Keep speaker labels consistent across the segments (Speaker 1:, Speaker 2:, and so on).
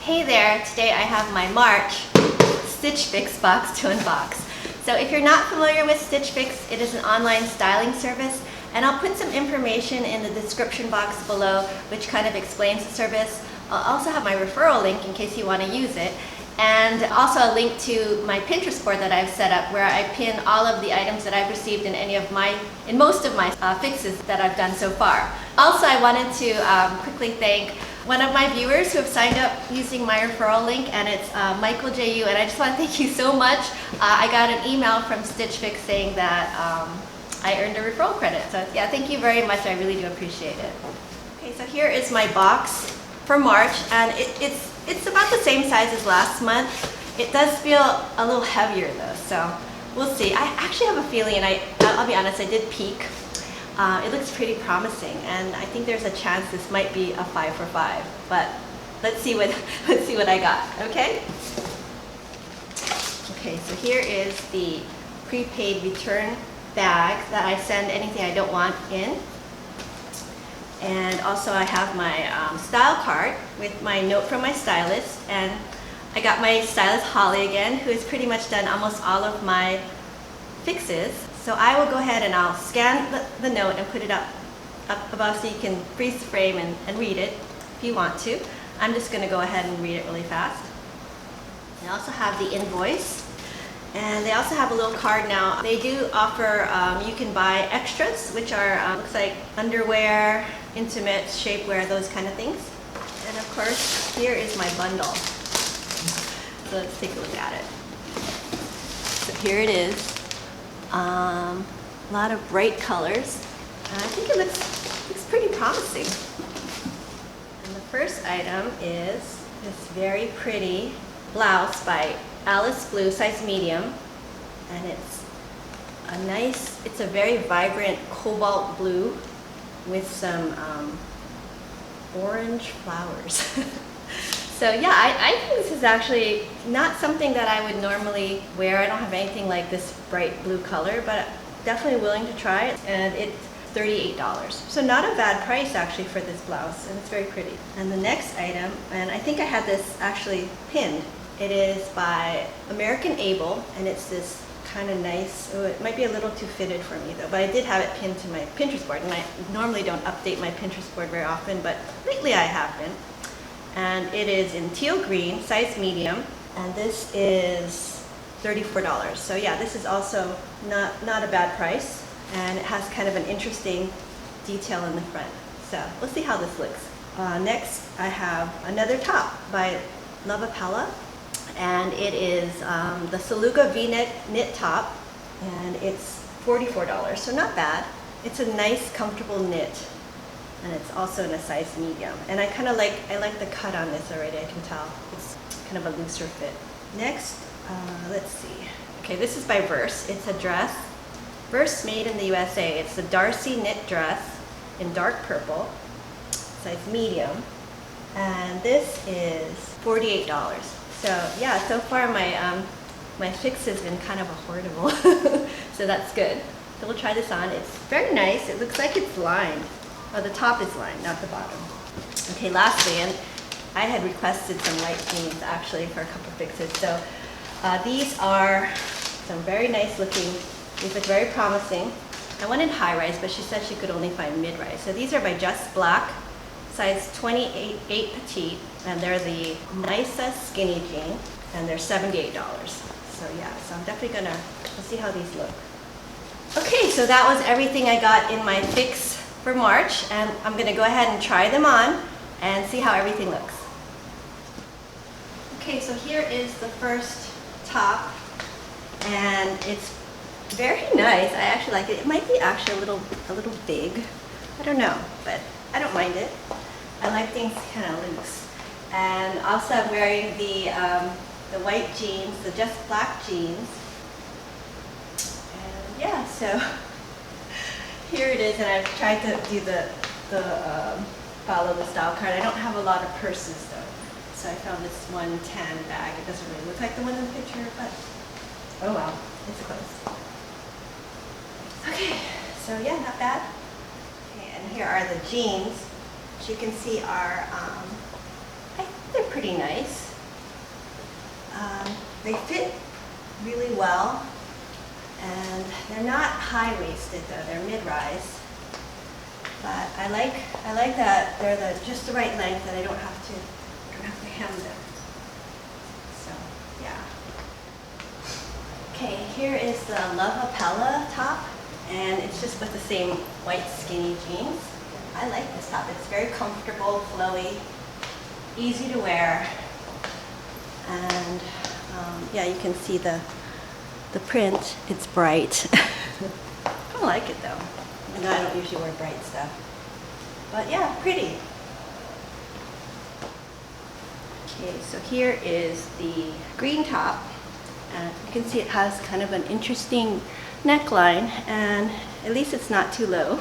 Speaker 1: Hey there, today I have my March Stitch Fix box to unbox. So if you're not familiar with Stitch Fix, it is an online styling service, and I'll put some information in the description box below which kind of explains the service. I'll also have my referral link in case you want to use it, and also a link to my Pinterest board that I've set up where I pin all of the items that I've received in most of my fixes that I've done so far. Also, I wanted to quickly thank one of my viewers who have signed up using my referral link, and it's Michael JU, and I just want to thank you so much. I got an email from Stitch Fix saying that I earned a referral credit. So yeah, thank you very much. I really do appreciate it. Okay, so here is my box for March, and it's about the same size as last month. It does feel a little heavier though, so we'll see. I actually have a feeling, and I'll be honest, I did peek. It looks pretty promising, and I think there's a chance this might be a 5 for 5. But let's see what I got. Okay. Okay. So here is the prepaid return bag that I send anything I don't want in, and also I have my style card with my note from my stylist, and I got my stylist Holly again, who has pretty much done almost all of my fixes. So I will go ahead and I'll scan the note and put it up above so you can freeze the frame and read it if you want to. I'm just going to go ahead and read it really fast. I also have the invoice, and they also have a little card now. They do offer, you can buy extras, which are, looks like underwear, intimates, shapewear, those kind of things. And of course, here is my bundle. So let's take a look at it. So here it is. A lot of bright colors. I think it looks pretty promising. And the first item is this very pretty blouse by Alice Blue, size medium. And it's a very vibrant cobalt blue with some orange flowers. So yeah, I think this is actually not something that I would normally wear. I don't have anything like this bright blue color, but definitely willing to try it. And it's $38. So not a bad price actually for this blouse, and it's very pretty. And the next item, and I think I had this actually pinned. It is by American Able, and it's this kind of nice, it might be a little too fitted for me though, but I did have it pinned to my Pinterest board, and I normally don't update my Pinterest board very often, but lately I have been. And it is in teal green, size medium, and this is $34. So yeah, this is also not a bad price, and it has kind of an interesting detail in the front. So we'll see how this looks. Next, I have another top by LOVEAPPELLA, and it is the Saluga V-neck knit top, and it's $44, so not bad. It's a nice, comfortable knit. And it's also in a size medium. And I like the cut on this already, I can tell. It's kind of a looser fit. Next, let's see. Okay, this is by Verse. It's a dress. Verse made in the USA. It's the Darcie knit dress in dark purple, size medium. And this is $48. So yeah, so far my fix has been kind of affordable. So that's good. So we'll try this on. It's very nice. It looks like it's lined. Oh, the top is lined, not the bottom. Okay, lastly, and I had requested some white jeans actually for a couple fixes. So these are some very nice looking, these look very promising. I wanted high rise, but she said she could only find mid rise. So these are by Just Black, size 28 petite, and they're the Nysa skinny jean, and they're $78. So yeah, so I'm definitely we'll see how these look. Okay, so that was everything I got in my fix for March, and I'm going to go ahead and try them on and see how everything looks. Okay, so here is the first top, and it's very nice. I actually like it. It might be actually a little big. I don't know, but I don't mind it. I like things kind of loose. And also I'm wearing the white jeans, the Just Black jeans. And yeah, so here it is, and I've tried to do the follow the style card. I don't have a lot of purses though, so I found this one tan bag. It doesn't really look like the one in the picture, but oh well, it's close. Okay, so yeah, not bad. Okay, and here are the jeans, which you can see are, they're pretty nice. They fit really well, and they're not high-waisted though, they're mid-rise. But I like that they're just the right length that I don't have to hem them. So yeah. Okay, here is the LOVEAPPELLA top, and it's just with the same white skinny jeans. I like this top. It's very comfortable, flowy, easy to wear, and yeah, you can see the print. It's bright. I like it though. No, I don't usually wear bright stuff. But yeah, pretty. Okay, so here is the green top. And you can see it has kind of an interesting neckline, and at least it's not too low.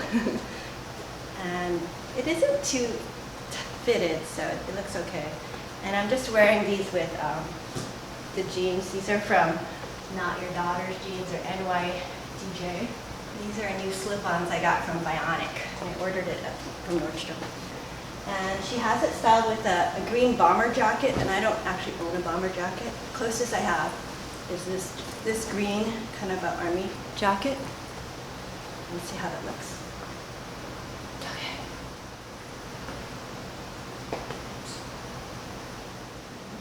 Speaker 1: And it isn't too fitted, so it looks okay. And I'm just wearing these with the jeans. These are from Not Your Daughter's Jeans or NYDJ. These are new slip-ons I got from Bionic. I ordered it from Nordstrom. And she has it styled with a green bomber jacket, and I don't actually own a bomber jacket. The closest I have is this green kind of an army jacket. Let's see how that looks. Okay.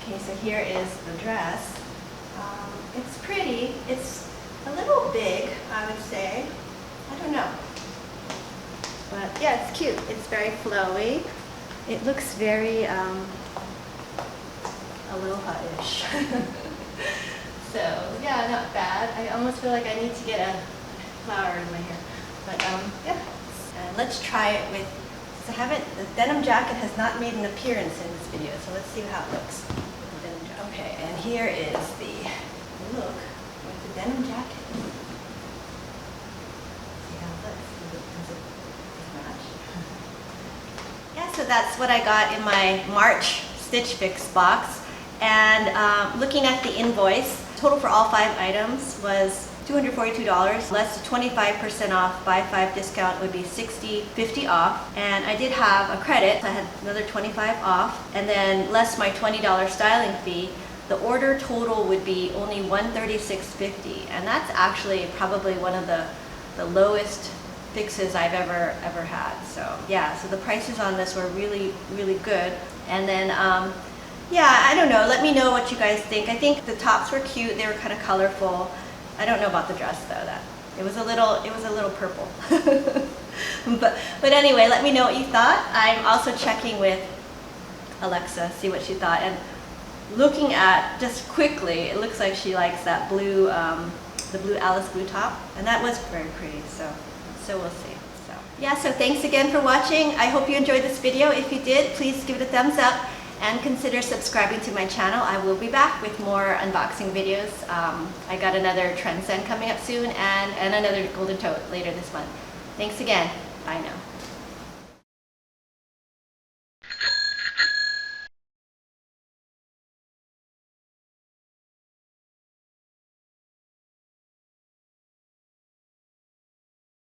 Speaker 1: Okay, so here is the dress. It's pretty. It's a little big, I would say. I don't know. But yeah, it's cute. It's very flowy. It looks very aloha-ish. So yeah, not bad. I almost feel like I need to get a flower in my hair. But yeah. Let's try it with, so the denim jacket has not made an appearance in this video, so let's see how it looks. Okay, and here is the look with the denim jacket. See how it looks. Does it match? Yeah, so that's what I got in my March Stitch Fix box. And looking at the invoice, total for all 5 items was $242, less 25% off, buy 5 discount would be $50 off. And I did have a credit, so I had another 25 off, and then less my $20 styling fee. The order total would be only $136.50, and that's actually probably one of the lowest fixes I've ever had. So yeah, so the prices on this were really, really good. And then yeah, I don't know. Let me know what you guys think. I think the tops were cute. They were kind of colorful. I don't know about the dress though. That it was a little purple. but anyway, let me know what you thought. I'm also checking with Alexa, see what she thought. And looking at just quickly, it looks like she likes that blue, the blue Alice blue top, and that was very pretty. So we'll see. So yeah. So thanks again for watching. I hope you enjoyed this video. If you did, please give it a thumbs up. And consider subscribing to my channel. I will be back with more unboxing videos. I got another Trend Send coming up soon, and another Golden Tote later this month. Thanks again. Bye now.